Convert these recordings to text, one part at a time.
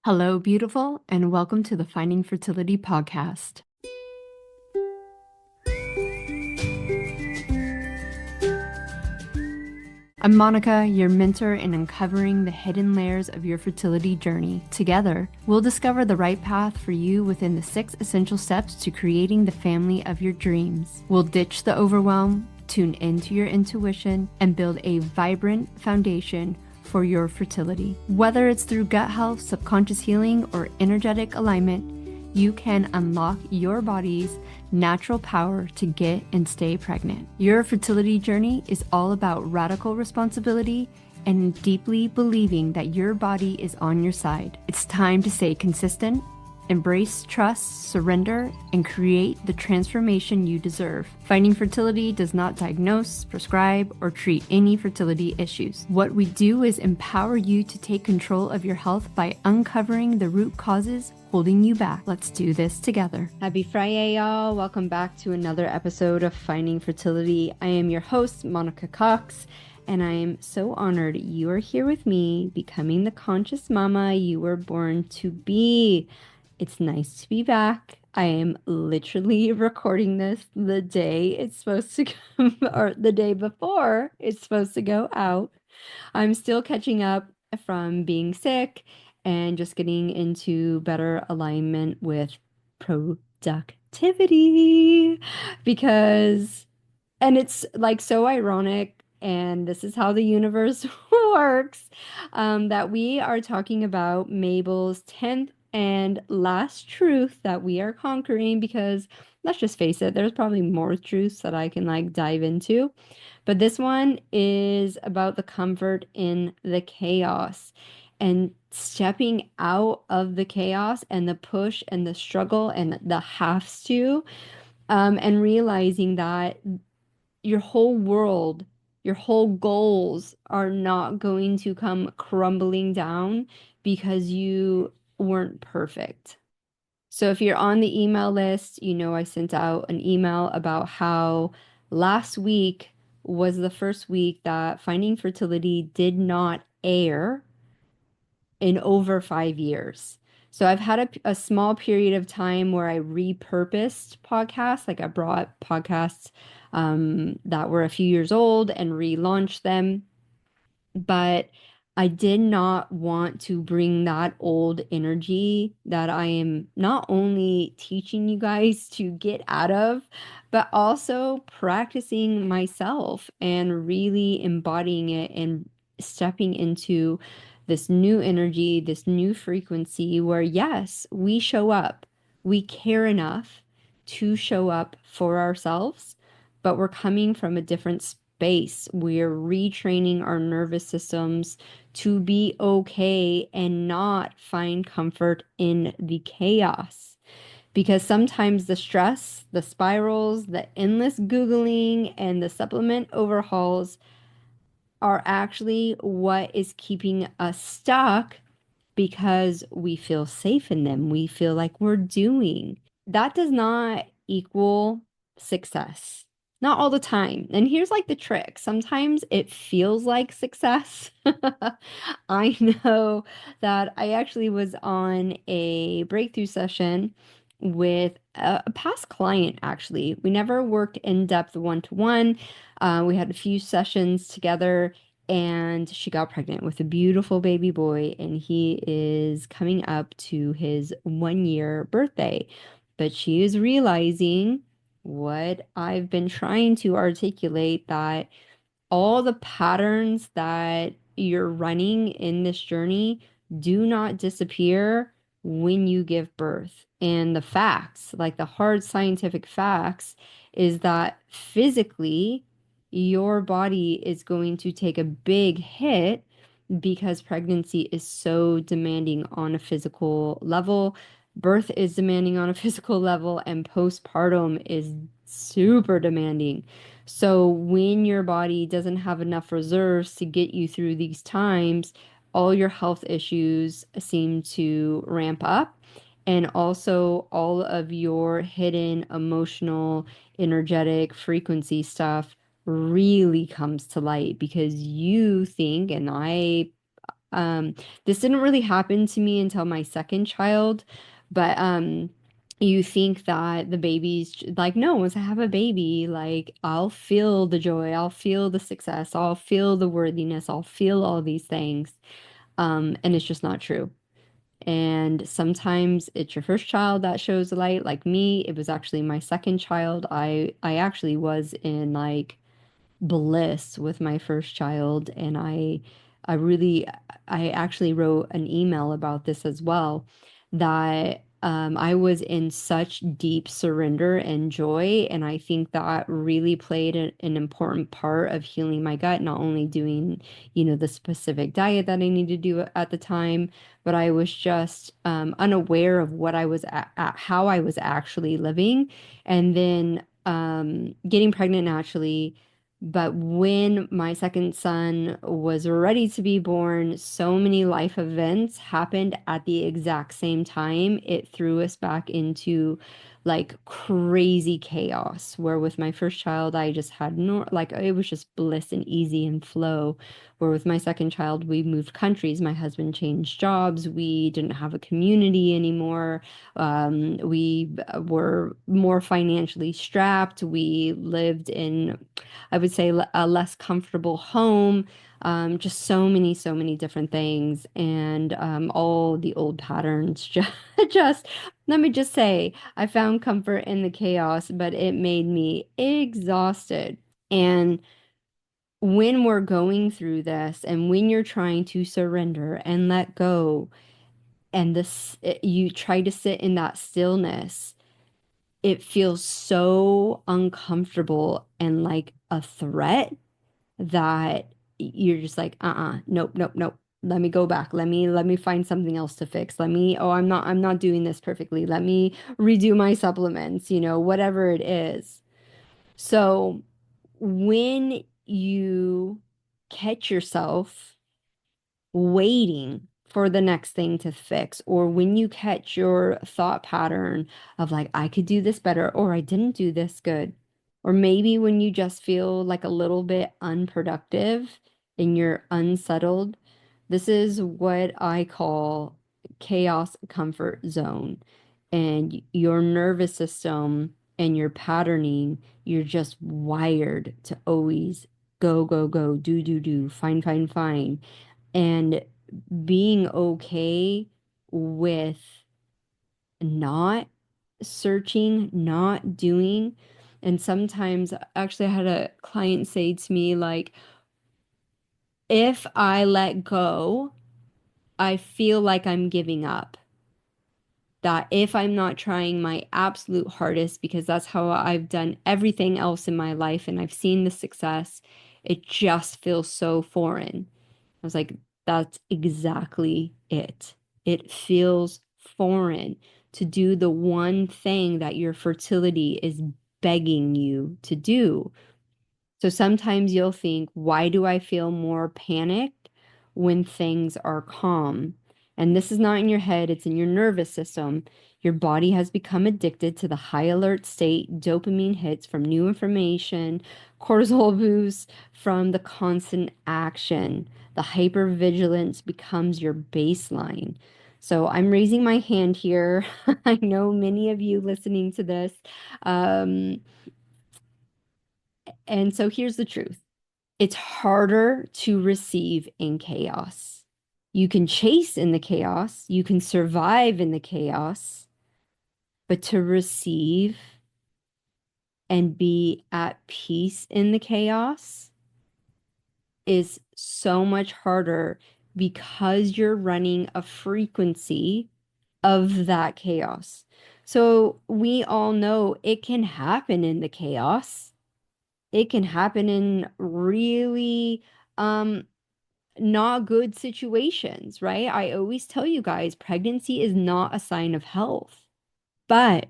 Hello, beautiful, and welcome to the Finding Fertility podcast. I'm Monica, your mentor in uncovering the hidden layers of your fertility journey. Together, we'll discover the right path for you within the 6 essential steps to creating the family of your dreams. We'll ditch the overwhelm, tune into your intuition, and build a vibrant foundation for your fertility. Whether it's through gut health, subconscious healing, or energetic alignment, you can unlock your body's natural power to get and stay pregnant. Your fertility journey is all about radical responsibility and deeply believing that your body is on your side. It's time to stay consistent, embrace trust, surrender, and create the transformation you deserve. Finding Fertility does not diagnose, prescribe, or treat any fertility issues. What we do is empower you to take control of your health by uncovering the root causes holding you back. Let's do this together. Happy Friday, y'all. Welcome back to another episode of Finding Fertility. I am your host, Monica Cox, and I am so honored you are here with me, becoming the conscious mama you were born to be. It's nice to be back. I am literally recording this the day it's supposed to come, or the day before it's supposed to go out. I'm still catching up from being sick and just getting into better alignment with productivity because, and it's like so ironic, and this is how the universe works, that we are talking about Mabel's 10th and last truth that we are conquering, because let's just face it, there's probably more truths that I can like dive into. But this one is about the comfort in the chaos and stepping out of the chaos and the push and the struggle and the has to, and realizing that your whole world, your whole goals are not going to come crumbling down because you weren't perfect. So if you're on the email list, you know I sent out an email about how last week was the first week that Finding Fertility did not air in over 5 years. So I've had a small period of time where I repurposed podcasts, like I brought podcasts that were a few years old and relaunched them. But I did not want to bring that old energy that I am not only teaching you guys to get out of, but also practicing myself and really embodying it and stepping into this new energy, this new frequency where, yes, we show up. We care enough to show up for ourselves, but we're coming from a different space. We're retraining our nervous systems to be okay and not find comfort in the chaos. Because sometimes the stress, the spirals, the endless Googling, and the supplement overhauls are actually what is keeping us stuck because we feel safe in them. We feel like we're doing. That does not equal success. Not all the time. And here's like the trick. Sometimes it feels like success. I know that I actually was on a breakthrough session with a past client, actually. We never worked in depth one-to-one. We had a few sessions together, and she got pregnant with a beautiful baby boy, and he is coming up to his 1 year birthday. But she is realizing what I've been trying to articulate, that all the patterns that you're running in this journey do not disappear when you give birth. And the facts, like the hard scientific facts, is that physically your body is going to take a big hit because pregnancy is so demanding on a physical level. Birth is demanding on a physical level, and postpartum is super demanding. So when your body doesn't have enough reserves to get you through these times, all your health issues seem to ramp up. And also all of your hidden emotional, energetic frequency stuff really comes to light because you think, and Um, this didn't really happen to me until my second child, but you think that the baby's like, no, once I have a baby, like I'll feel the joy, I'll feel the success, I'll feel the worthiness, I'll feel all these things. And it's just not true. And sometimes it's your first child that shows the light. Like me, it was actually my second child. I actually was in like bliss with my first child, and I really I actually wrote an email about this as well, that I was in such deep surrender and joy, and I think that really played an important part of healing my gut, not only doing, the specific diet that I needed to do at the time, but I was just unaware of what I was how I was actually living, and then getting pregnant naturally. But when my second son was ready to be born, so many life events happened at the exact same time. It threw us back into like crazy chaos. Where with my first child, I just had no, like, it was just bliss and easy and flow. Where with my second child, we moved countries. My husband changed jobs. We didn't have a community anymore. We were more financially strapped. We lived in, I would say, a less comfortable home. Just so many different things, and all the old patterns. Just let me just say, I found comfort in the chaos, but it made me exhausted. And when we're going through this, and when you're trying to surrender and let go, and you try to sit in that stillness, it feels so uncomfortable and like a threat that you're just like, nope, nope, nope. Let me go back. Let me find something else to fix. Oh, I'm not doing this perfectly. Let me redo my supplements, whatever it is. So when you catch yourself waiting for the next thing to fix, or when you catch your thought pattern of like, I could do this better, or I didn't do this good, or maybe when you just feel like a little bit unproductive and you're unsettled, this is what I call chaos comfort zone. And your nervous system and your patterning, you're just wired to always go, go, go, do, find, find, find. And being okay with not searching, not doing. And sometimes, actually, I had a client say to me, like, if I let go, I feel like I'm giving up. That if I'm not trying my absolute hardest, because that's how I've done everything else in my life and I've seen the success, it just feels so foreign. I was like, that's exactly it. It feels foreign to do the one thing that your fertility is begging you to do. So sometimes you'll think, why do I feel more panicked when things are calm? And this is not in your head, it's in your nervous system. Your body has become addicted to the high alert state, dopamine hits from new information, cortisol boosts from the constant action. The hypervigilance becomes your baseline. So I'm raising my hand here. I know many of you listening to this. Um, and so here's the truth. It's harder to receive in chaos. You can chase in the chaos, you can survive in the chaos, but to receive and be at peace in the chaos is so much harder because you're running a frequency of that chaos. So we all know it can happen in the chaos. It can happen in really not good situations, right? I always tell you guys, pregnancy is not a sign of health, but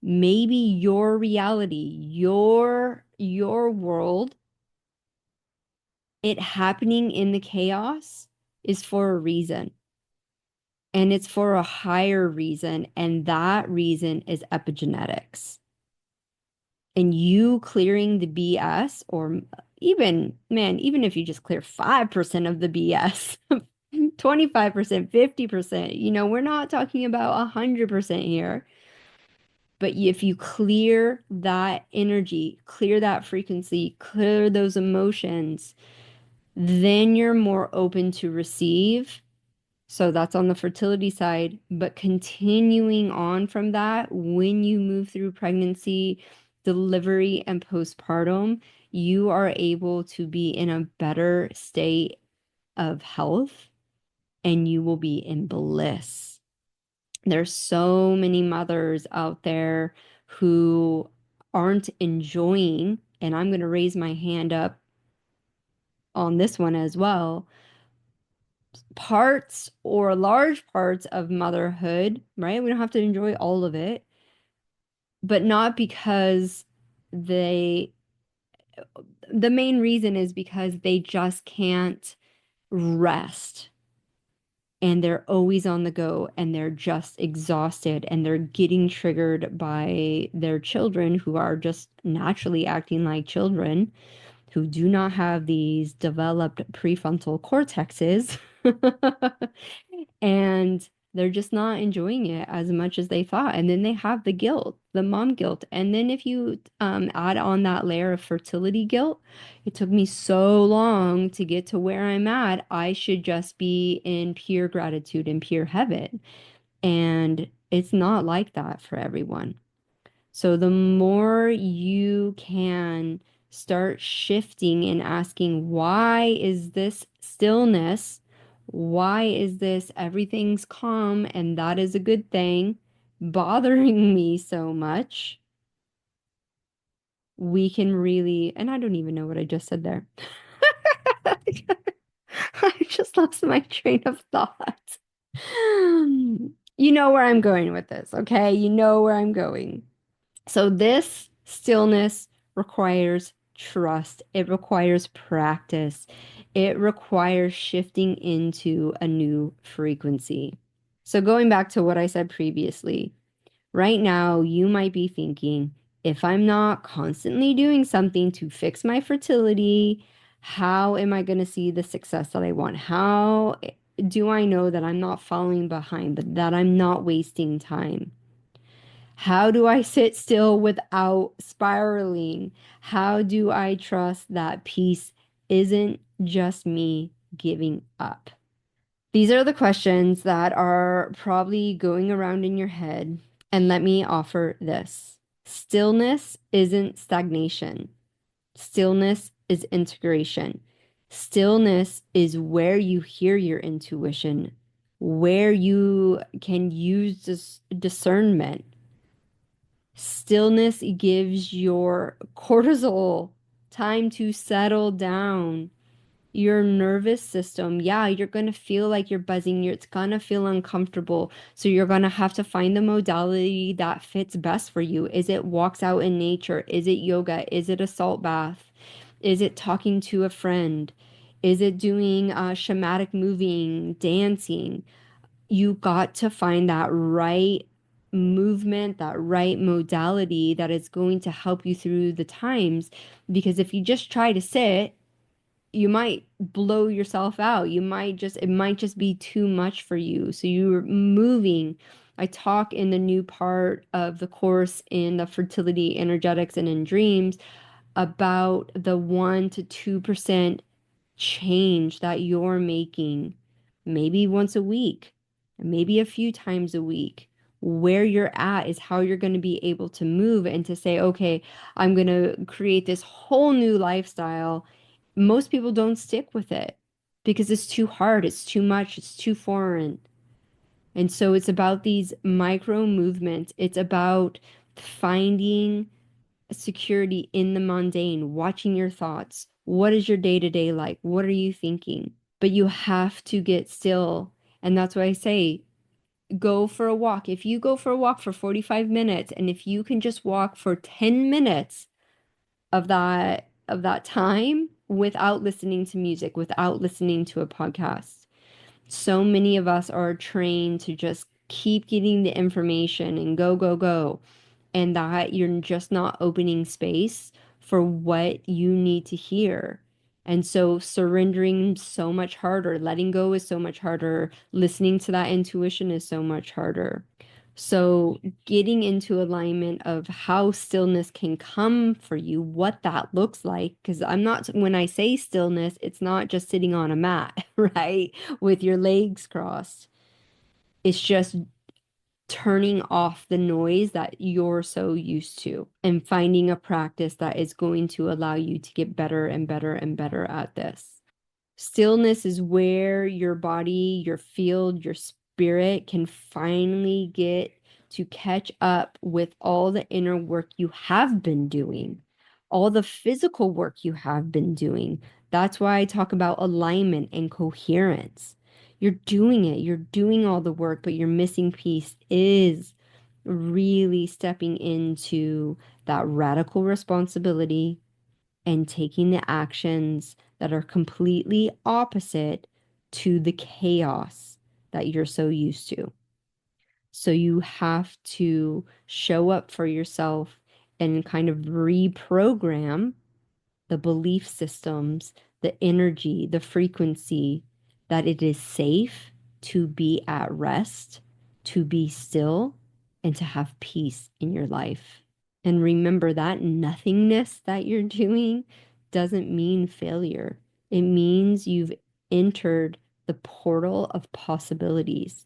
maybe your reality, your world, it happening in the chaos is for a reason. And it's for a higher reason, and that reason is epigenetics. And you clearing the BS, or even, man, even if you just clear 5% of the BS, 25%, 50%. We're not talking about 100% here. But if you clear that energy, clear that frequency, clear those emotions, then you're more open to receive. So that's on the fertility side. But continuing on from that, when you move through pregnancy, delivery, and postpartum, you are able to be in a better state of health and you will be in bliss. There's so many mothers out there who aren't enjoying, and I'm going to raise my hand up on this one as well, parts or large parts of motherhood, right? We don't have to enjoy all of it, but not because they, the main reason is because they just can't rest and they're always on the go and they're just exhausted and they're getting triggered by their children who are just naturally acting like children who do not have these developed prefrontal cortexes and they're just not enjoying it as much as they thought. And then they have the guilt, the mom guilt. And then if you add on that layer of fertility guilt, it took me so long to get to where I'm at. I should just be in pure gratitude and pure heaven. And it's not like that for everyone. So the more you can start shifting and asking, why is this stillness? Why is this everything's calm and that is a good thing bothering me so much? We can really, and I don't even know what I just said there. I just lost my train of thought. You know where I'm going with this, okay? You know where I'm going. So this stillness requires trust. It requires practice. It requires shifting into a new frequency. So going back to what I said previously, right now you might be thinking, if I'm not constantly doing something to fix my fertility, how am I going to see the success that I want? How do I know that I'm not falling behind, but that I'm not wasting time? How do I sit still without spiraling? How do I trust that peace isn't just me giving up? These are the questions that are probably going around in your head. And let me offer this. Stillness isn't stagnation. Stillness is integration. Stillness is where you hear your intuition, where you can use this discernment. Stillness gives your cortisol time to settle down. Your nervous system, yeah, you're going to feel like you're buzzing. It's going to feel uncomfortable. So you're going to have to find the modality that fits best for you. Is it walks out in nature? Is it yoga? Is it a salt bath? Is it talking to a friend? Is it doing shamanic moving, dancing? You got to find that right movement, that right modality that is going to help you through the times. Because if you just try to sit, you might blow yourself out. It might just be too much for you. So you're moving. I talk in the new part of the course in the fertility energetics and in dreams about the 1 to 2% change that you're making, maybe once a week, maybe a few times a week. Where you're at is how you're going to be able to move and to say, okay, I'm going to create this whole new lifestyle. Most people don't stick with it because it's too hard, it's too much, it's too foreign. And so it's about these micro movements. It's about finding security in the mundane, watching your thoughts. What is your day to day like? What are you thinking? But you have to get still. And that's why I say, go for a walk. If you go for a walk for 45 minutes, and if you can just walk for 10 minutes of that time without listening to music, without listening to a podcast. So many of us are trained to just keep getting the information and go, go, go, and that you're just not opening space for what you need to hear. And so surrendering so much harder, letting go is so much harder, listening to that intuition is so much harder. So getting into alignment of how stillness can come for you, what that looks like, because I'm not, when I say stillness, it's not just sitting on a mat, right? With your legs crossed. It's just turning off the noise that you're so used to and finding a practice that is going to allow you to get better and better and better at this. Stillness is where your body, your field, your spirit can finally get to catch up with all the inner work you have been doing, all the physical work you have been doing. That's why I talk about alignment and coherence. You're doing it, you're doing all the work, but your missing piece is really stepping into that radical responsibility and taking the actions that are completely opposite to the chaos that you're so used to. So you have to show up for yourself and kind of reprogram the belief systems, the energy, the frequency that it is safe to be at rest, to be still, and to have peace in your life. And remember that nothingness that you're doing doesn't mean failure. It means you've entered the portal of possibilities.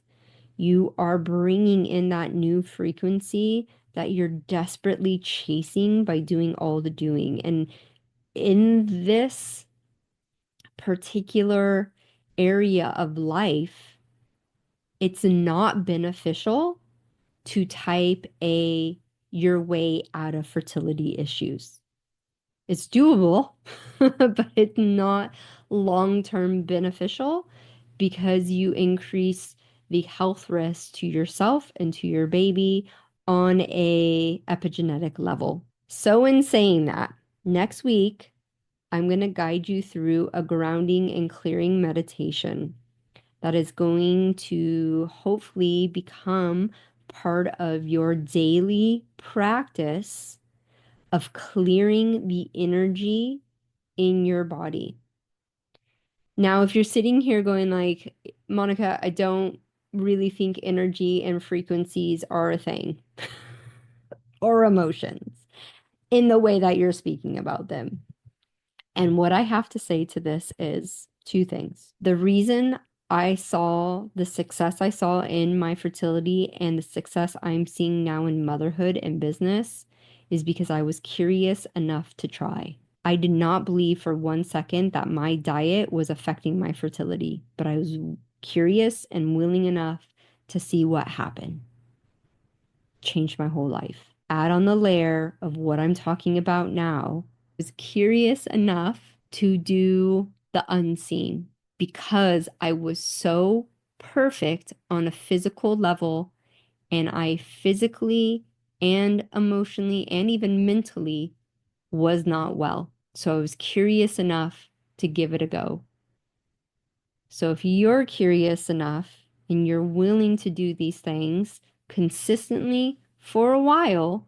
You are bringing in that new frequency that you're desperately chasing by doing all the doing. And in this particular area of life, it's not beneficial to type a your way out of fertility issues. It's doable, but it's not long-term beneficial because you increase the health risk to yourself and to your baby on a epigenetic level. So in saying that, next week I'm going to guide you through a grounding and clearing meditation that is going to hopefully become part of your daily practice of clearing the energy in your body. Now, if you're sitting here going like, Monica, I don't really think energy and frequencies are a thing or emotions in the way that you're speaking about them. And what I have to say to this is two things. The reason I saw the success I saw in my fertility and the success I'm seeing now in motherhood and business is because I was curious enough to try. I did not believe for 1 second that my diet was affecting my fertility, but I was curious and willing enough to see what happened. Changed my whole life. Add on the layer of what I'm talking about now. I was curious enough to do the unseen because I was so perfect on a physical level, and I physically and emotionally and even mentally was not well. So I was curious enough to give it a go. So if you're curious enough and you're willing to do these things consistently for a while,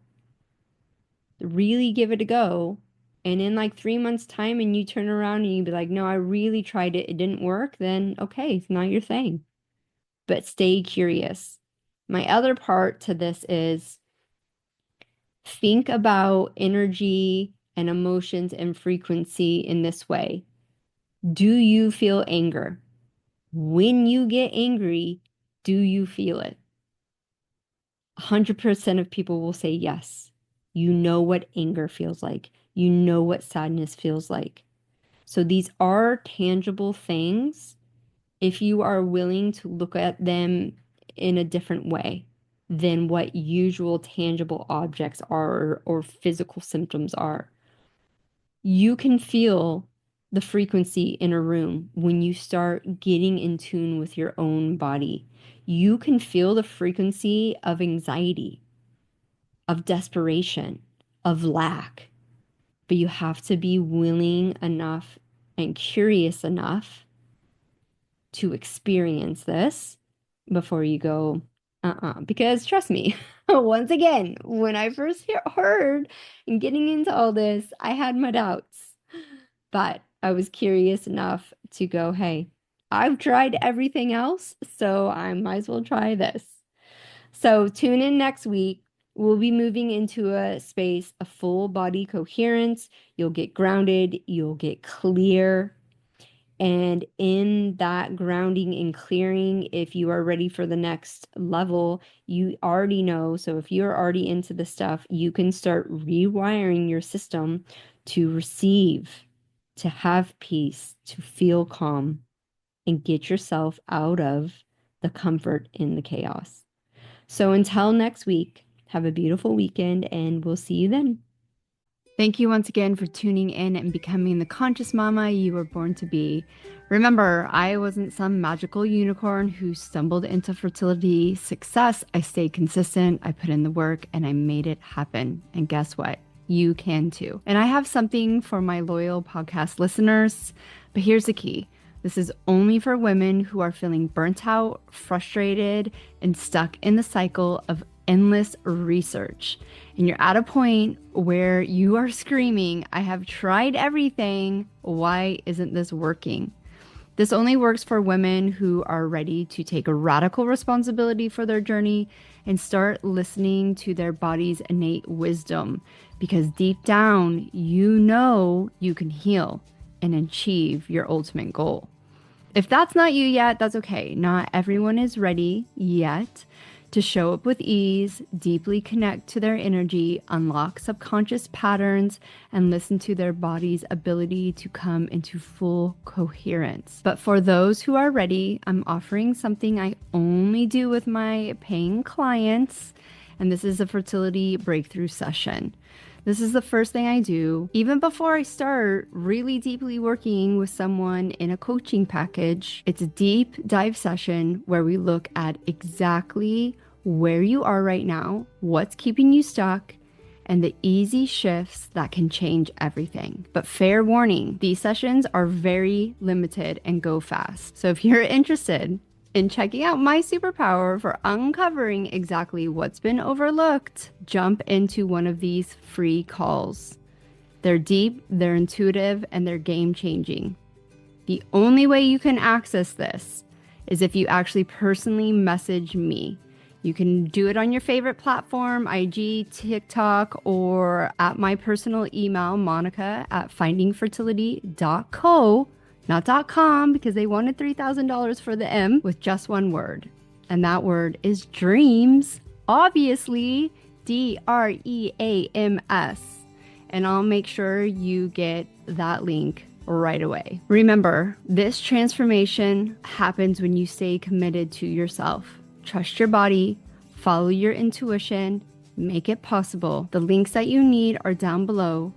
really give it a go. And in like 3 months' time, and you turn around and you be like, no, I really tried it, it didn't work, then okay, it's not your thing. But stay curious. My other part to this is think about energy and emotions and frequency in this way. Do you feel anger? When you get angry, do you feel it? 100% of people will say yes. You know what anger feels like. You know what sadness feels like. So these are tangible things if you are willing to look at them in a different way than what usual tangible objects are or physical symptoms are. You can feel the frequency in a room when you start getting in tune with your own body. You can feel the frequency of anxiety, of desperation, of lack, but you have to be willing enough and curious enough to experience this before you go, because trust me, once again, when I first heard and getting into all this, I had my doubts. But I was curious enough to go, hey, I've tried everything else, so I might as well try this. So tune in next week. We'll be moving into a space of full body coherence. You'll get grounded, you'll get clear. And in that grounding and clearing, if you are ready for the next level, you already know. So if you're already into the stuff, you can start rewiring your system to receive, to have peace, to feel calm, and get yourself out of the comfort in the chaos. So until next week, have a beautiful weekend, and we'll see you then. Thank you once again for tuning in and becoming the conscious mama you were born to be. Remember, I wasn't some magical unicorn who stumbled into fertility success. I stayed consistent, I put in the work, and I made it happen. And guess what? You can too. And I have something for my loyal podcast listeners, but here's the key. This is only for women who are feeling burnt out, frustrated, and stuck in the cycle of endless research. And you're at a point where you are screaming, I have tried everything. Why isn't this working? This only works for women who are ready to take a radical responsibility for their journey and start listening to their body's innate wisdom. Because deep down, you know you can heal and achieve your ultimate goal. If that's not you yet, that's okay. Not everyone is ready yet to show up with ease, deeply connect to their energy, unlock subconscious patterns, and listen to their body's ability to come into full coherence. But for those who are ready, I'm offering something I only do with my paying clients, and this is a fertility breakthrough session. This is the first thing I do, even before I start really deeply working with someone in a coaching package. It's a deep dive session where we look at exactly where you are right now, what's keeping you stuck, and the easy shifts that can change everything. But fair warning, these sessions are very limited and go fast. So if you're interested in checking out my superpower for uncovering exactly what's been overlooked, jump into one of these free calls. They're deep, they're intuitive, and they're game-changing. The only way you can access this is if you actually personally message me. You can do it on your favorite platform, IG, TikTok, or at my personal email, monica@findingfertility.co. Not .com, because they wanted $3,000 for the M, with just one word. And that word is dreams. Obviously, DREAMS. And I'll make sure you get that link right away. Remember, this transformation happens when you stay committed to yourself. Trust your body, follow your intuition, make it possible. The links that you need are down below.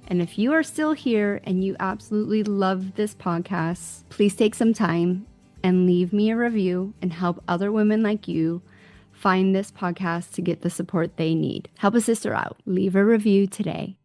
And if you are still here and you absolutely love this podcast, please take some time and leave me a review and help other women like you find this podcast to get the support they need. Help a sister out. Leave a review today.